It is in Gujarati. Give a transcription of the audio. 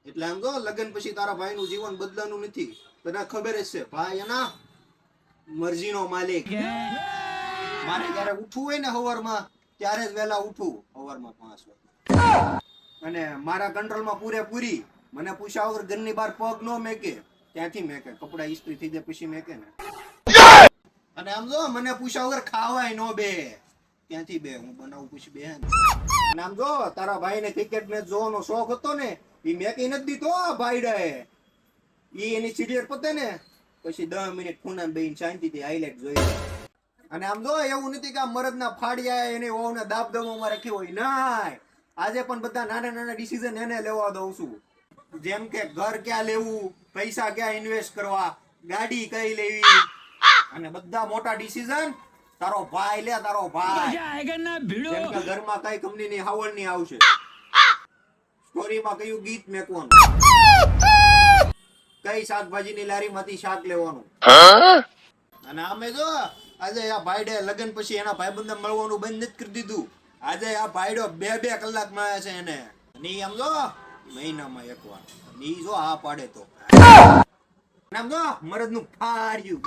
એટલે આમ જો લગ્ન પછી તારા ભાઈનું જીવન બદલાનું નથી. તને ખબર જ છે ભાઈ એના મરજીનો માલિક. મારે જયારે ઉઠવું હોય ને સવારમાં ત્યારે જ વહેલા ઉઠવું, સવારમાં 5 વાગે. અને મારા કંટ્રોલમાં પૂરેપૂરી. મને પૂછ્યા વગર ઘરની બહાર પગ ન મેકે, ત્યાંથી મેકે. કપડા ઇસ્ત્રી થઈ જાય પછી મેકે ને. અને આમ જો મને પૂછ્યા વગર ખાવાય નો બે, ત્યાંથી બે. હું બનાવું પછી બે. અને આમ જો તારા ભાઈને ક્રિકેટ મેચ જોવાનો શોખ હતો ને, એ મેકી નથી દીધો ભાઈડાએ. ઈ એની સિરિયલ પતે ને પછી 10 મિનિટ ખૂણામાં બેહીને શાંતિથી હાઈલાઇટ જોઈ. અને આમ જો એવું નથી કે આ મરદના ફાડિયા એને વહુને દાબદબોમાં રાખી હોય. નાય, આજે પણ બધા નાના નાના ડિસિઝન એને લેવા દઉં છું. જેમ કે ઘર ક્યાં લેવું, પૈસા ક્યાં ઇન્વેસ્ટ કરવા, ગાડી કઈ લેવી, અને બધા મોટા ડિસિઝન તારો ભાઈ લે. તારો ભાઈ જેમ કે ઘરમાં કઈ કંપનીની હાવળની આવશે, સ્ટોરીમાં કયું ગીત મેકવાનું, કઈ શાકભાજીની લારીમાંથી શાક લેવાનું. અને આમે જો આજે આ ભાઈડે લગ્ન પછી એના ભાઈબંધને મળવાનું બંધ નથી કરી દીધું. આજે આ ભાઈડો 2-2 કલાક માં છે એને. ની આમ જો મહિનામાં એકવાર. ની જો આ પાડે તો આમ જો મરદનું ફાડ્યું.